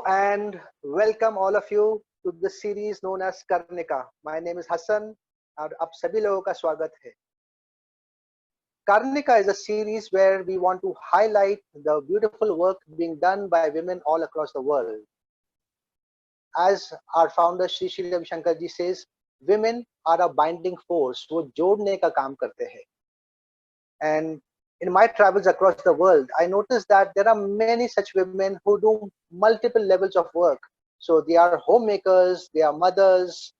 Hello and welcome all of you to the series known as Karnika. My name is Hassan और आप सभी लोगों का स्वागत है. Karnika is a series where we want to highlight the beautiful work being done by women all across the world. As our founder Shri Shri Ravi Shankar ji says, women are a binding force. वो जोड़ने का काम करते हैं. And in my travels across the world, I noticed that there are many such women who do multiple levels of work. So they are homemakers, they are mothers,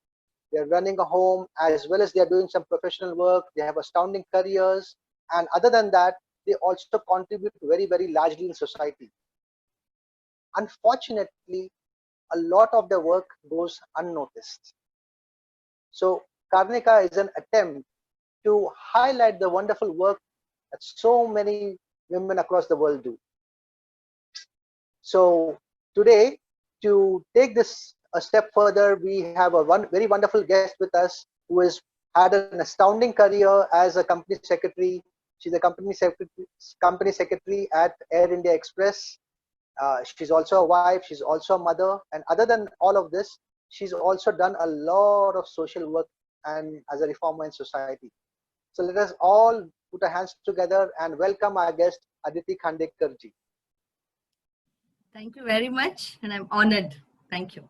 they are running a home, as well as they are doing some professional work. They have astounding careers. And other than that, they also contribute very, very largely in society. Unfortunately, a lot of their work goes unnoticed. So Karnika is an attempt to highlight the wonderful work that so many women across the world do. So today, to take this a step further, we have a very wonderful guest with us who has had an astounding career as a company secretary. She's a company secretary at Air India Express. She's also a wife, she's also a mother, and other than all of this, she's also done a lot of social work and as a reformer in society. So let us all put our hands together and welcome our guest, Aditi Khandekar ji. Thank you very much, and I'm honored. Thank you.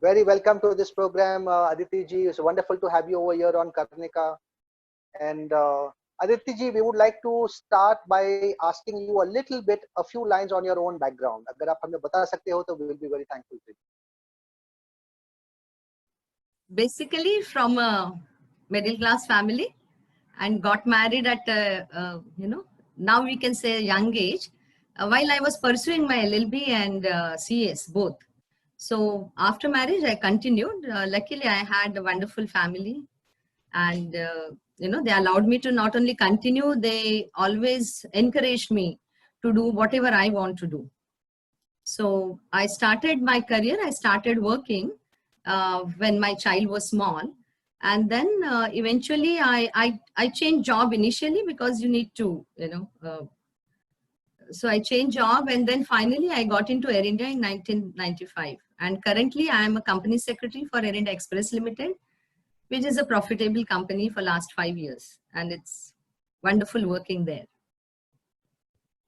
Very welcome to this program, Aditi ji. It's wonderful to have you over here on Karnika. And Aditi ji, we would like to start by asking you a little bit, a few lines on your own background. अगर आप हमें बता सकते हो, तो we will be very thankful to you. Basically, from a middle class family, and got married at now we can say a young age, while I was pursuing my LLB and CS both. So after marriage, I continued. Luckily, I had a wonderful family, and they allowed me to not only continue, they always encouraged me to do whatever I want to do. So I started my career. I started working when my child was small, and then eventually I changed job initially because you need to so I changed job, and then finally I got into Air India in 1995, and currently I am a company secretary for Air India Express Limited, which is a profitable company for last 5 years, and it's wonderful working there.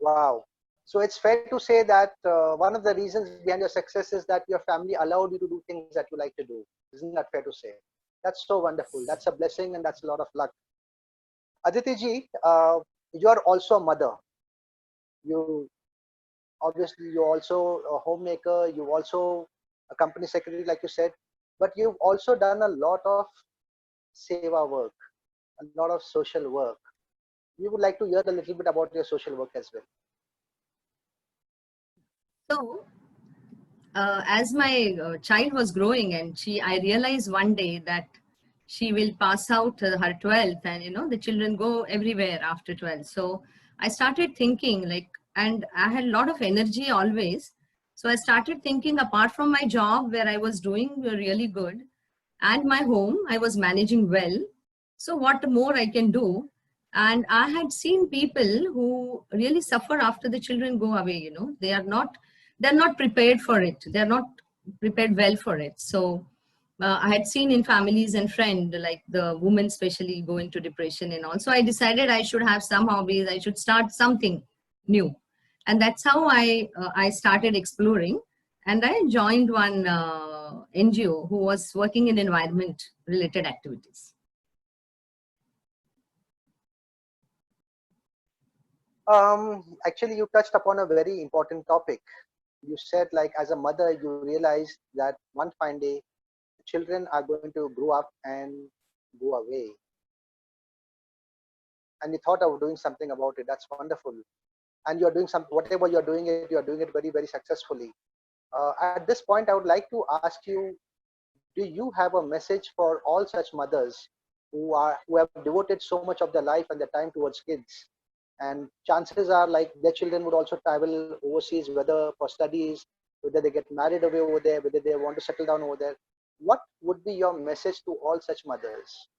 Wow. So it's fair to say that one of the reasons behind your success is that your family allowed you to do things that you like to do. Isn't that fair to say? That's so wonderful. That's a blessing and that's a lot of luck. Aditi ji, you're also a mother. You're also a homemaker. You're also a company secretary, like you said. But you've also done a lot of seva work, a lot of social work. We would like to hear a little bit about your social work as well. So, as my child was growing, and I realized one day that she will pass out her 12th, and the children go everywhere after 12. So I started thinking and I had a lot of energy always. So I started thinking, apart from my job where I was doing really good, and my home, I was managing well. So what more I can do? And I had seen people who really suffer after the children go away. They're not prepared for it. They're not prepared well for it. So I had seen in families and friends, like the women especially, go into depression and all. So I decided I should have some hobbies. I should start something new, and that's how I started exploring. And I joined one NGO who was working in environment-related activities. Actually, you touched upon a very important topic. You said, as a mother, you realized that one fine day, children are going to grow up and go away. And you thought of doing something about it. That's wonderful. And you're doing whatever you're doing it very, very successfully. At this point, I would like to ask you, do you have a message for all such mothers who have devoted so much of their life and their time towards kids? And chances are their children would also travel overseas, whether for studies, whether they get married away over there, whether they want to settle down over there. What would be your message to all such mothers?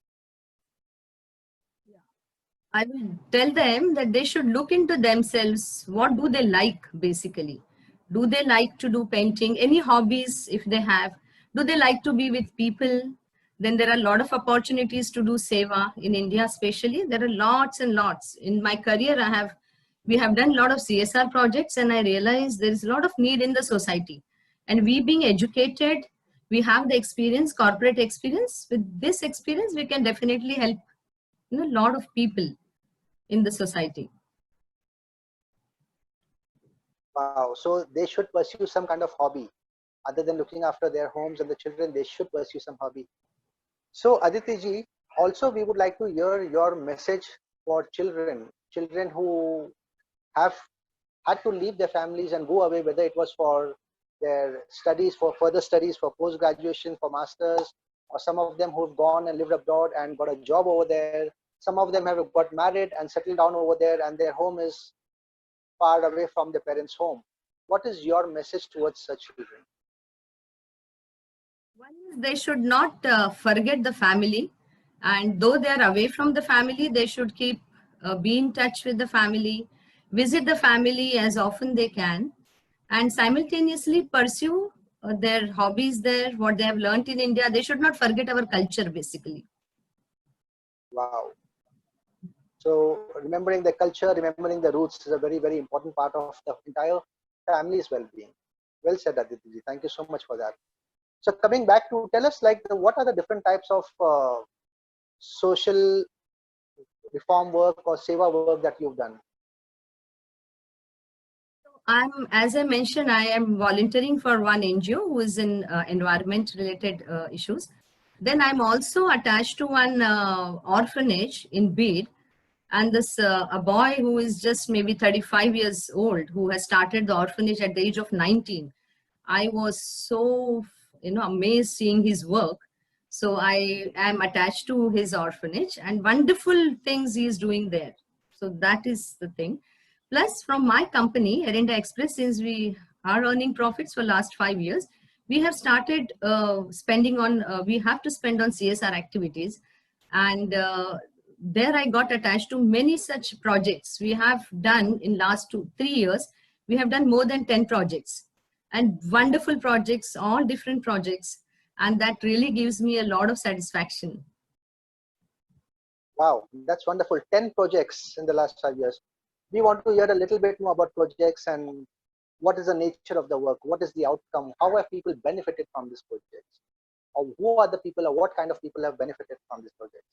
I will tell them that they should look into themselves. What do they like, basically? Do they like to do painting? Any hobbies if they have? Do they like to be with people? Then there are a lot of opportunities to do seva in India, especially. There are lots and lots. In my career, we have done a lot of CSR projects, and I realized there is a lot of need in the society. And we being educated, we have the experience, corporate experience. With this experience, we can definitely help a lot of people in the society. Wow. So they should pursue some kind of hobby other than looking after their homes and the children. They should pursue some hobby. So Aditi ji, also we would like to hear your message for children who have had to leave their families and go away, whether it was for their studies, for further studies, for post graduation, for masters, or some of them who've gone and lived abroad and got a job over there. Some of them have got married and settled down over there, and their home is far away from their parents' home. What is your message towards such children? One is they should not forget the family, and though they are away from the family, they should keep be in touch with the family, visit the family as often they can, and simultaneously pursue their hobbies there, what they have learned in India. They should not forget our culture, basically. Wow. So remembering the culture, remembering the roots is a very, very important part of the entire family's well-being. Well said, Aditi. Thank you so much for that. So coming back to, tell us like what are the different types of social reform work or seva work that you've done? As I mentioned, I am volunteering for one NGO who is in environment-related issues. Then I'm also attached to one orphanage in Bid, and this a boy who is just maybe 35 years old who has started the orphanage at the age of 19. I was so amazed seeing his work. So I am attached to his orphanage, and wonderful things he is doing there. So that is the thing. Plus, from my company, Erinda Express, since we are earning profits for last 5 years, we have started spending on, we have to spend on CSR activities. And there I got attached to many such projects. We have done in last 3 years, we have done more than 10 projects and wonderful projects, all different projects. And that really gives me a lot of satisfaction. Wow, that's wonderful. 10 projects in the last 5 years. We want to hear a little bit more about projects and what is the nature of the work? What is the outcome? How have people benefited from these projects? Or who are the people or what kind of people have benefited from these projects?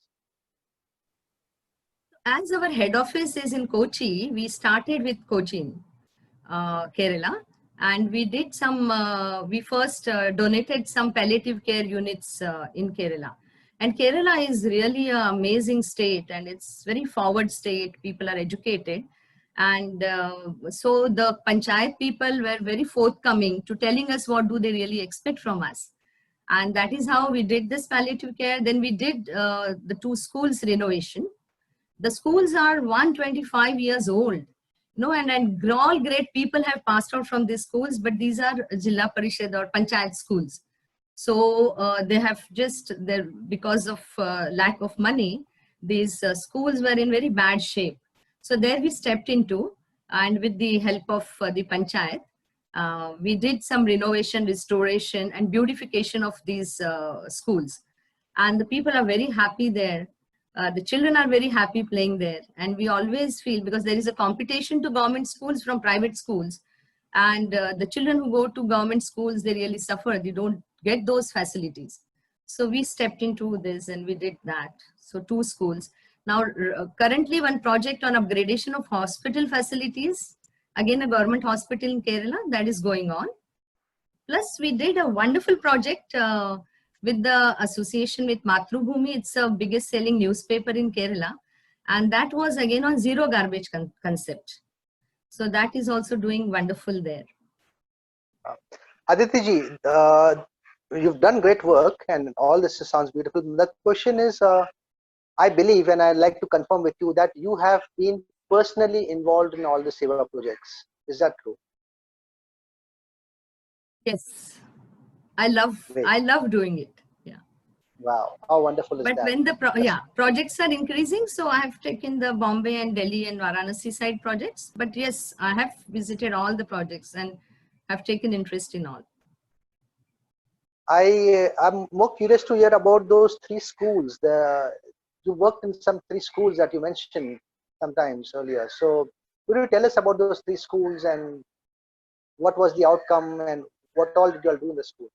As our head office is in Kochi, we started with Cochin, Kerala. And we did some, we first donated some palliative care units in Kerala. And Kerala is really an amazing state, and it's very forward state. People are educated. And so the panchayat people were very forthcoming to telling us what do they really expect from us. And that is how we did this palliative care. Then we did the 2 schools renovation. The schools are 125 years old. No, and all great people have passed out from these schools, but these are Jilla Parishad or Panchayat schools. So they have just, because of lack of money, these schools were in very bad shape. So there we stepped into, and with the help of the Panchayat, we did some renovation, restoration, and beautification of these schools. And the people are very happy there. The children are very happy playing there, and we always feel, because there is a competition to government schools from private schools, and the children who go to government schools, they really suffer. They don't get those facilities. So we stepped into this and we did that. So 2 schools. Now currently one project on upgradation of hospital facilities, again a government hospital in Kerala, that is going on. Plus we did a wonderful project with the association with Matrubhumi. It's the biggest selling newspaper in Kerala. And that was again on zero garbage concept. So that is also doing wonderful there. Aditi ji, you've done great work and all this sounds beautiful. The question is, I believe, and I'd like to confirm with you that you have been personally involved in all the seva projects. Is that true? Yes. I love doing it. Yeah. Wow, how wonderful is that? But when the projects are increasing, so I have taken the Bombay and Delhi and Varanasi side projects. But yes, I have visited all the projects, and have taken interest in all. I'm more curious to hear about those three schools. You worked in some three schools that you mentioned sometimes earlier. So could you tell us about those three schools and what was the outcome and what all did you all do in the school?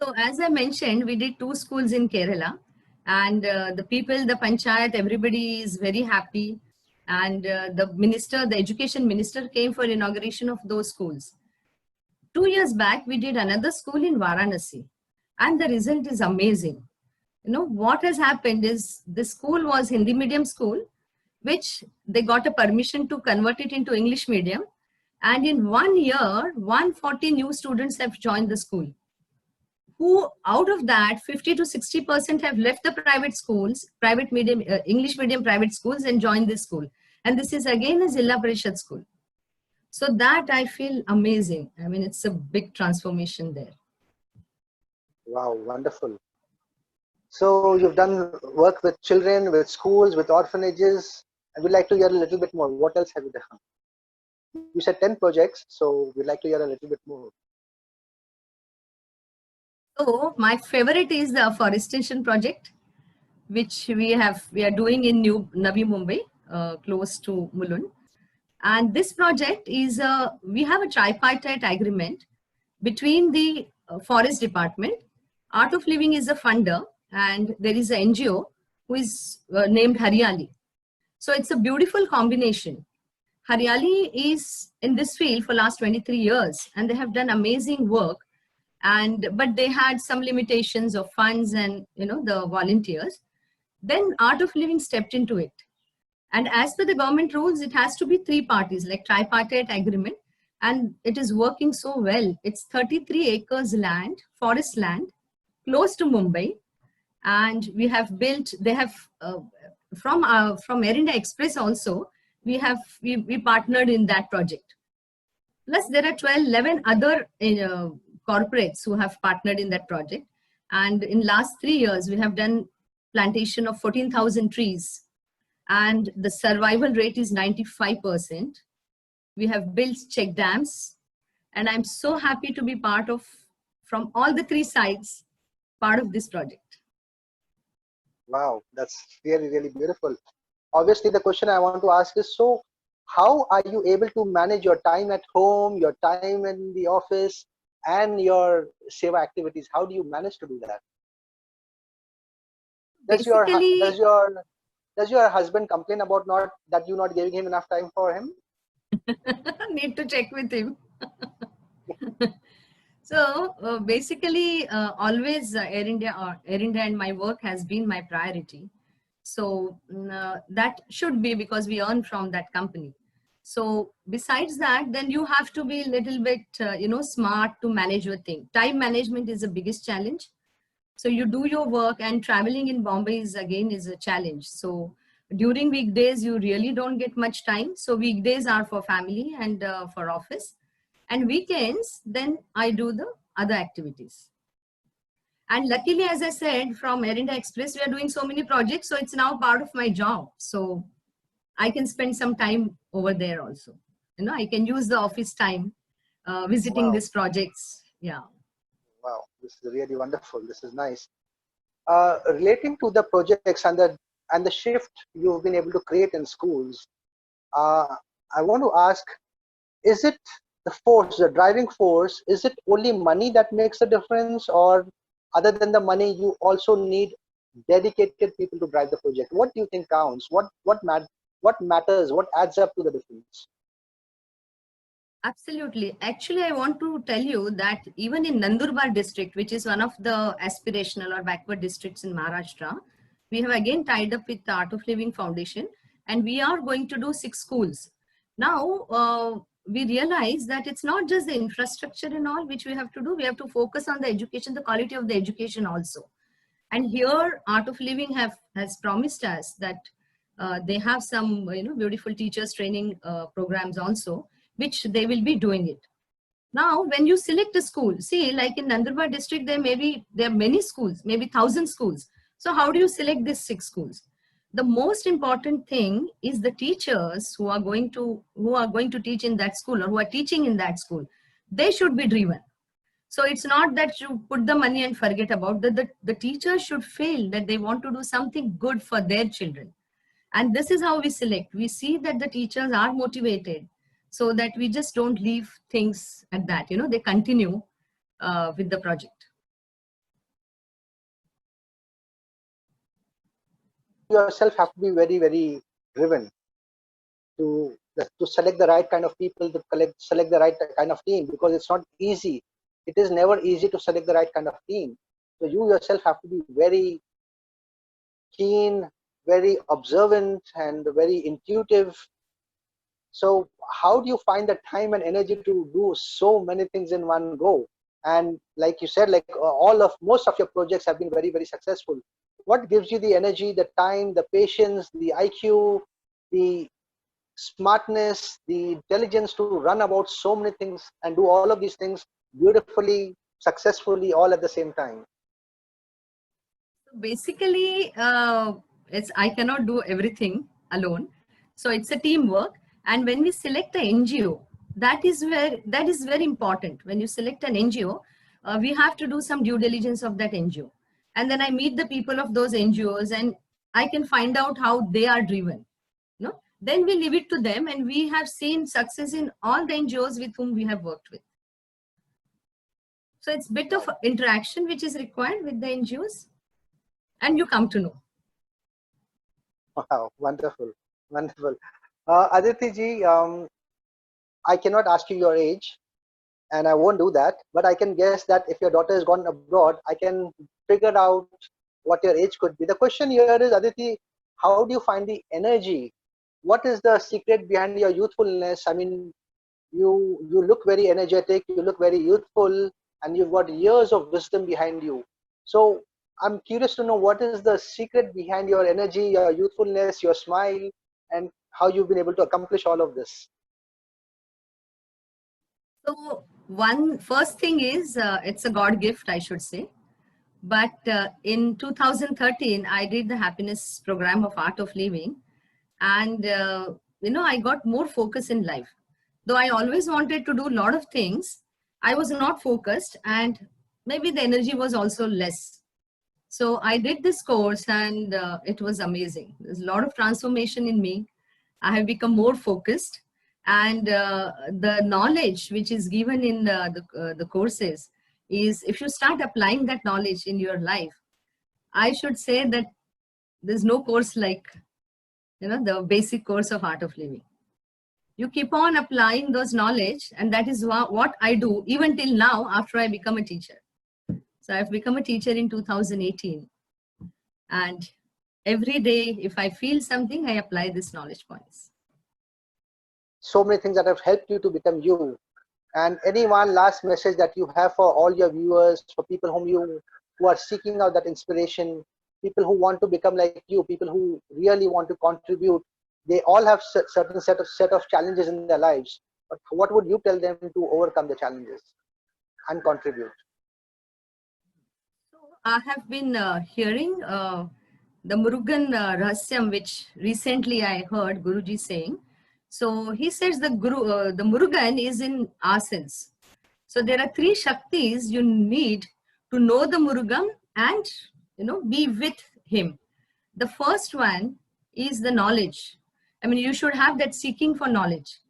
So as I mentioned, we did 2 schools in Kerala, and the people, the panchayat, everybody is very happy. And the minister, the education minister came for inauguration of those schools. 2 years back, we did another school in Varanasi, and the result is amazing. You know, what has happened is the school was Hindi medium school, which they got a permission to convert it into English medium. And in 1 year, 140 new students have joined the school. Who out of that 50 to 60% have left the private schools, private medium, English medium private schools, and joined this school. And this is again a Zilla Parishad school. So that I feel amazing. I mean, it's a big transformation there. Wow, wonderful. So you've done work with children, with schools, with orphanages. And we'd like to hear a little bit more. What else have you done? You said 10 projects, so we'd like to hear a little bit more. So my favorite is the forestation project, which we are doing in New Navi Mumbai, close to Mulund. And this project is we have a tripartite agreement between the forest department. Art of Living is a funder, and there is an NGO who is named Haryali. So it's a beautiful combination. Haryali is in this field for last 23 years, and they have done amazing work. But they had some limitations of funds and the volunteers. Then Art of Living stepped into it. And as per the government rules, it has to be 3 parties, like tripartite agreement. And it is working so well. It's 33 acres land, forest land, close to Mumbai. And we have built, they have, from Air India Express also, we partnered in that project. Plus there are 11 other corporates who have partnered in that project. And in last 3 years, we have done plantation of 14,000 trees. And the survival rate is 95%. We have built check dams. And I'm so happy to be part of, from all the 3 sides, part of this project. Wow, that's really, really beautiful. Obviously, the question I want to ask is, so how are you able to manage your time at home, your time in the office, and your seva activities? How do you manage to do that? Does your husband complain about that you're not giving him enough time for him? Need to check with him. So basically, always Air India and my work has been my priority. So that should be, because we earn from that company. So besides that, then you have to be a little bit, smart to manage your thing. Time management is the biggest challenge. So you do your work, and traveling in Bombay is a challenge. So during weekdays, you really don't get much time. So weekdays are for family and for office. And weekends, then I do the other activities. And luckily, as I said, from Air India Express, we are doing so many projects. So it's now part of my job. So I can spend some time over there also. I can use the office time visiting these projects. Yeah. Wow, this is really wonderful. This is nice. Relating to the projects and the shift you've been able to create in schools, I want to ask, is it the driving force, is it only money that makes a difference, or other than the money, you also need dedicated people to drive the project? What do you think counts? What matters? What adds up to the difference? Absolutely. Actually, I want to tell you that even in Nandurbar district, which is one of the aspirational or backward districts in Maharashtra, we have again tied up with the Art of Living Foundation, and we are going to do 6 schools. Now, we realize that it's not just the infrastructure and all which we have to do. We have to focus on the education, the quality of the education also. And here, Art of Living has promised us that they have some beautiful teachers training programs also, which they will be doing it. Now, when you select a school, see, like in Nandurbar district, there are many schools, maybe 1,000 schools. So how do you select these 6 schools? the most important thing is the teachers who are going to teach in that school, or who are teaching in that school. They should be driven. So it's not that you put the money and forget about the teachers should feel that they want to do something good for their children. And this is how we select. We see that the teachers are motivated, so that we just don't leave things at that. They continue with the project. Yourself have to be very, very driven to select the right kind of people, to select the right kind of team, because it's not easy. It is never easy to select the right kind of team. So you yourself have to be very keen, very observant, and very intuitive. So how do you find the time and energy to do so many things in one go? And like you said, like most of your projects have been very, very successful. What gives you the energy, the time, the patience, the IQ, the smartness, the intelligence to run about so many things and do all of these things beautifully, successfully, all at the same time? Basically, I cannot do everything alone. So it's a teamwork. And when we select an NGO, that is very important. When you select an NGO, we have to do some due diligence of that NGO. And then I meet the people of those NGOs, and I can find out how they are driven. Then we leave it to them, and we have seen success in all the NGOs with whom we have worked with. So it's a bit of interaction which is required with the NGOs, and you come to know. Wow, wonderful, wonderful. Aditi ji, I cannot ask you your age, and I won't do that, but I can guess that if your daughter has gone abroad, I can figure out what your age could be. The question here is, Aditi, how do you find the energy? What is the secret behind your youthfulness? I mean, you look very energetic, you look very youthful, and you've got years of wisdom behind you. So I'm curious to know, what is the secret behind your energy, your youthfulness, your smile, and how you've been able to accomplish all of this? So first thing is, it's a God gift, I should say. But in 2013, I did the happiness program of Art of Living, and I got more focus in life. Though I always wanted to do a lot of things, I was not focused, and maybe the energy was also less. So I did this course, and it was amazing. There's a lot of transformation in me. I have become more focused, and the knowledge which is given in the courses is, if you start applying that knowledge in your life, I should say that there's no course like the basic course of Art of Living. You keep on applying those knowledge, and that is what I do even till now after I become a teacher. So I've become a teacher in 2018, and every day if I feel something, I apply this knowledge points. So many things that have helped you to become you. And any one last message that you have for all your viewers, for people who are seeking out that inspiration, people who want to become like you, people who really want to contribute? They all have certain set of challenges in their lives. But what would you tell them to overcome the challenges and contribute? So I have been hearing the Murugan Rahasyam, which recently I heard Guruji saying. So he says the Murugan is in asanas. So there are 3 Shaktis you need to know the Murugan and be with him. The first one is the knowledge. I mean, you should have that seeking for knowledge.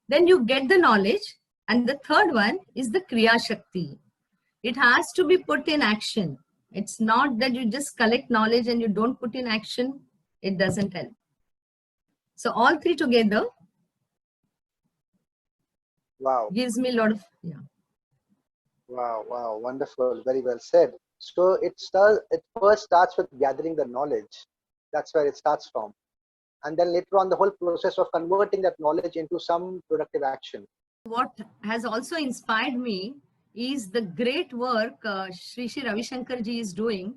Then you get the knowledge, and the third one is the Kriya Shakti. It has to be put in action. It's not that you just collect knowledge and you don't put in action. It doesn't help. So all 3 together, wow, gives me a lot of, yeah. Wow, wonderful, very well said. So it first starts with gathering the knowledge. That's where it starts from. And then later on, the whole process of converting that knowledge into some productive action. What has also inspired me is the great work Sri Ravi Shankar ji is doing,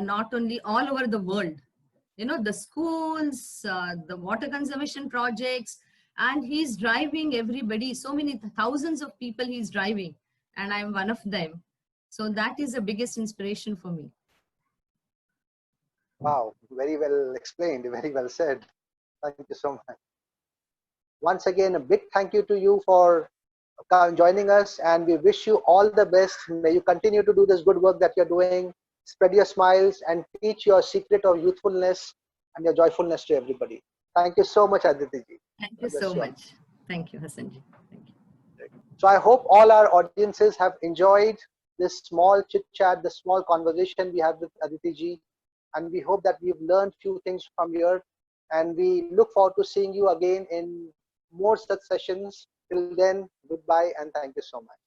not only all over the world, the schools, the water conservation projects, and he's driving everybody, so many thousands of people he's driving, and I'm one of them. So that is the biggest inspiration for me. Wow, very well explained, very well said. Thank you so much. Once again, a big thank you to you for joining us, and we wish you all the best. May you continue to do this good work that you're doing, spread your smiles, and teach your secret of youthfulness and your joyfulness to everybody. Thank you so much, Aditi ji. Thank you God bless so you all. much. Thank you, Hassanji. Thank you. So I hope all our audiences have enjoyed this small chit chat, this small conversation we had with Aditi ji, and we hope that we've learned few things from here. And we look forward to seeing you again in more such sessions. Till then, goodbye and thank you so much.